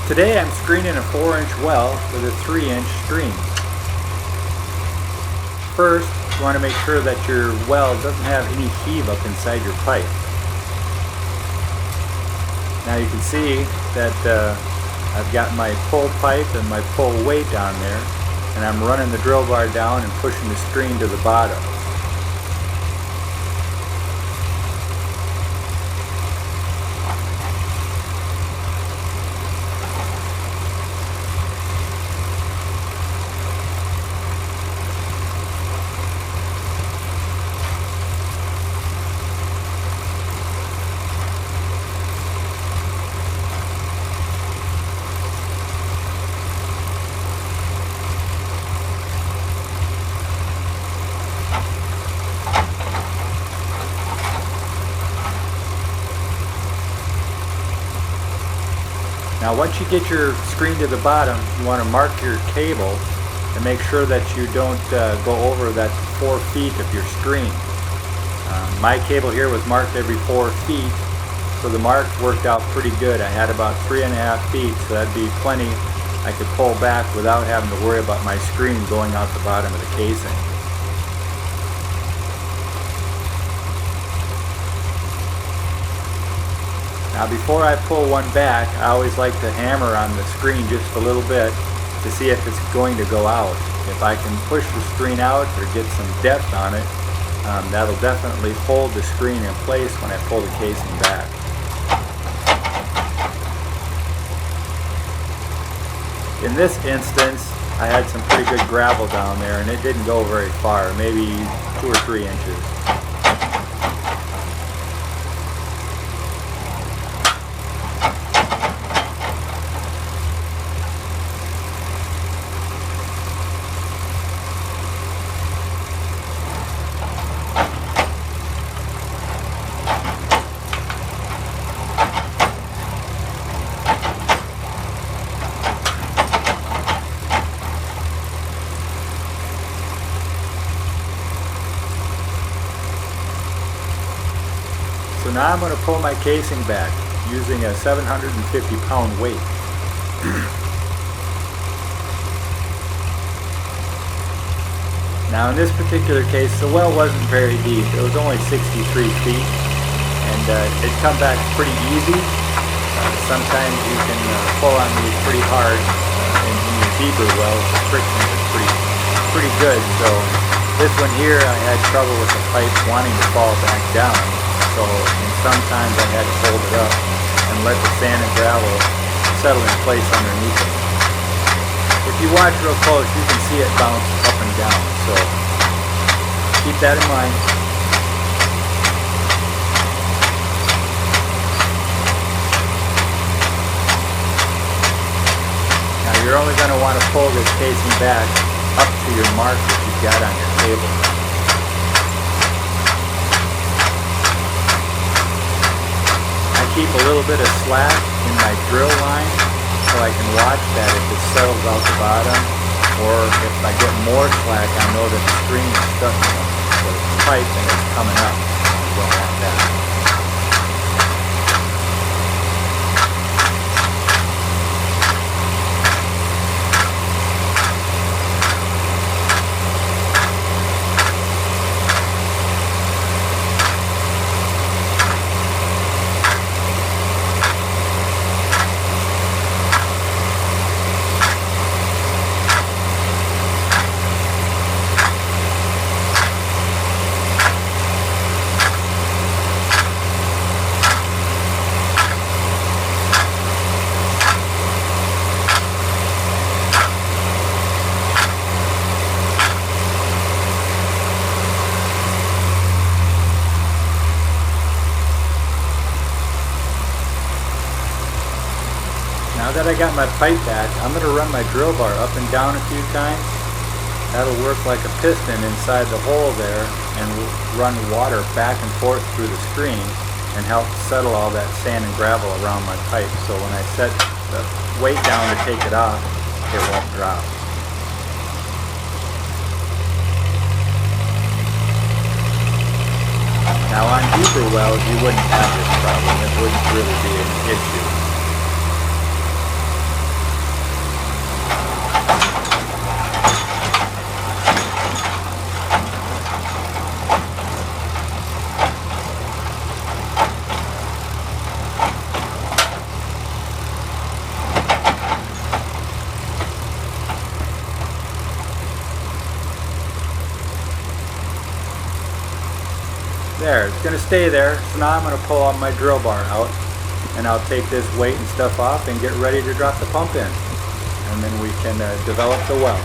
Today I'm screening a 4-inch well with a 3-inch screen. First, you want to make sure that your well doesn't have any heave up inside your pipe. Now you can see that I've got my pull pipe and my pull weight down there, and I'm running the drill bar down and pushing the screen to the bottom. Now once you get your screen to the bottom, you want to mark your cable and make sure that you don't go over that 4 feet of your screen. My cable here was marked every 4 feet, so the mark worked out pretty good. I had about 3.5 feet, so that'd be plenty. I could pull back without having to worry about my screen going out the bottom of the casing. Now before I pull one back, I always like to hammer on the screen just a little bit to see if it's going to go out. If I can push the screen out or get some depth on it, that'll definitely hold the screen in place when I pull the casing back. In this instance, I had some pretty good gravel down there and it didn't go very far, maybe 2 or 3 inches. So now I'm going to pull my casing back using a 750-pound weight. Now in this particular case, the well wasn't very deep. It was only 63 feet, and it come back pretty easy. Sometimes you can pull on these pretty hard in your deeper wells. The friction is pretty good. So this one here, I had trouble with the pipe wanting to fall back down. So sometimes I had to hold it up and let the sand and gravel settle in place underneath it. If you watch real close, you can see it bounce up and down. So keep that in mind. Now you're only going to want to pull this casing back up to your mark that you've got on your table. Keep a little bit of slack in my drill line so I can watch that if it settles out the bottom, or if I get more slack, I know that the screen is stuck in the pipe and it's coming up. I don't want that. Now that I got my pipe back, I'm going to run my drill bar up and down a few times. That'll work like a piston inside the hole there and run water back and forth through the screen and help settle all that sand and gravel around my pipe. So when I set the weight down to take it off, it won't drop. Now on deeper wells, you wouldn't have this problem. It wouldn't really be an issue. There, it's going to stay there. So now I'm going to pull on my drill bar out, and I'll take this weight and stuff off and get ready to drop the pump in. And then we can develop the well.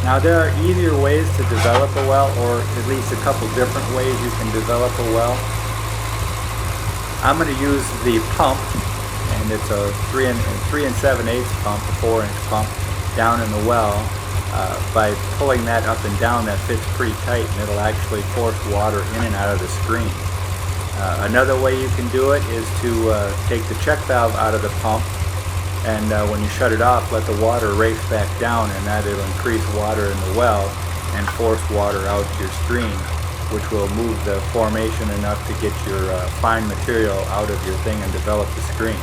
Now there are easier ways to develop a well, or at least a couple different ways you can develop a well. I'm going to use the pump, and it's a 3 7/8 pump, a 4-inch pump, down in the well. By pulling that up and down, that fits pretty tight, and it'll actually force water in and out of the screen. Another way you can do it is to take the check valve out of the pump, and when you shut it off, let the water race back down, and that will increase water in the well and force water out to your screen, which will move the formation enough to get your fine material out of your thing and develop the screen.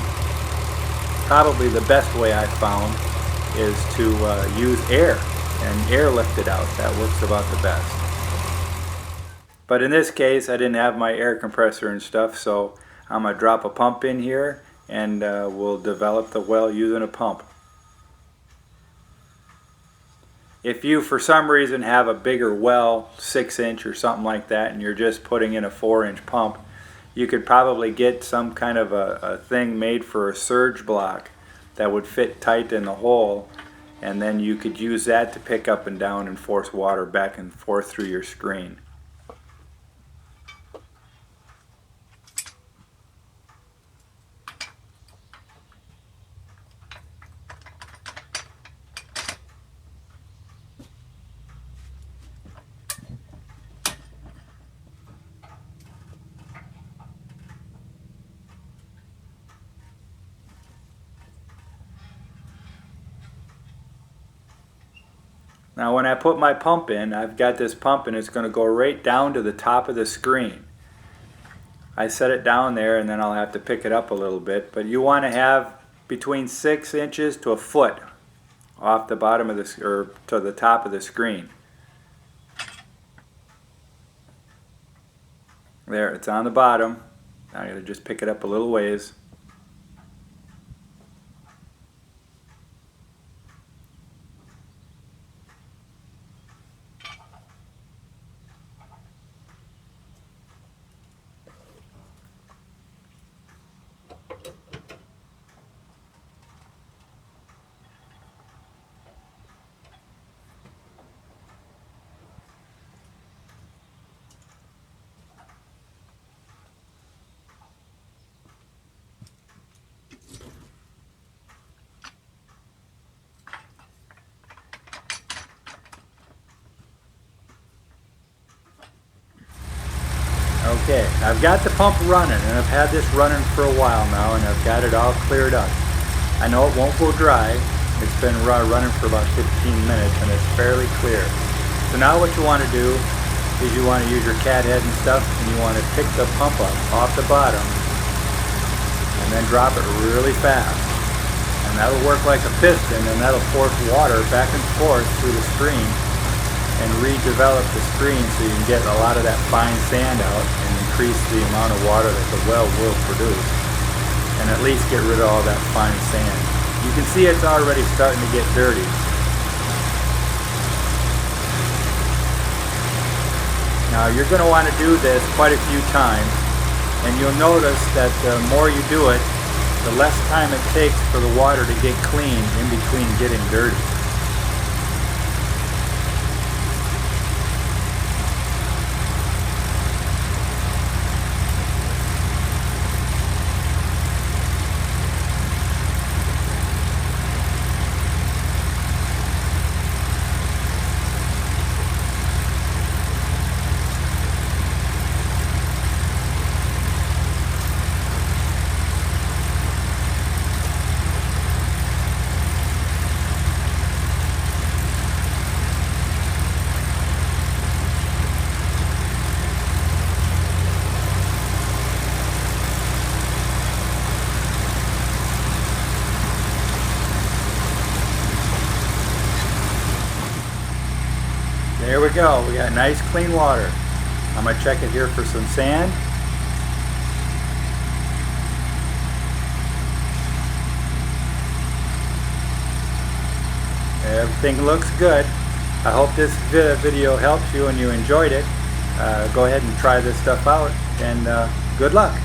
Probably the best way I've found is to use air and air lift it out. That works about the best. But in this case, I didn't have my air compressor and stuff, so I'm going to drop a pump in here, and we'll develop the well using a pump. If you for some reason have a bigger well, 6-inch or something like that, and you're just putting in a 4-inch pump, you could probably get some kind of a thing made for a surge block that would fit tight in the hole, and then you could use that to pick up and down and force water back and forth through your screen. Now when I put my pump in, I've got this pump and it's going to go right down to the top of the screen. I set it down there, and then I'll have to pick it up a little bit, but you want to have between 6 inches to a foot off the bottom of the, or to the top of the screen. There, it's on the bottom. Now I got to just pick it up a little ways. Okay, I've got the pump running, and I've had this running for a while now, and I've got it all cleared up. I know it won't go dry. It's been running for about 15 minutes, and it's fairly clear. So now what you want to do is you want to use your cat head and stuff, and you want to pick the pump up off the bottom and then drop it really fast. And that'll work like a piston, and that'll force water back and forth through the screen and redevelop the screen so you can get a lot of that fine sand out and increase the amount of water that the well will produce, and at least get rid of all that fine sand. You can see it's already starting to get dirty. Now you're going to want to do this quite a few times, and you'll notice that the more you do it, the less time it takes for the water to get clean in between getting dirty. There we go. We got nice clean water. I'm going to check it here for some sand. Everything looks good. I hope this video helps you and you enjoyed it. Go ahead and try this stuff out, and good luck.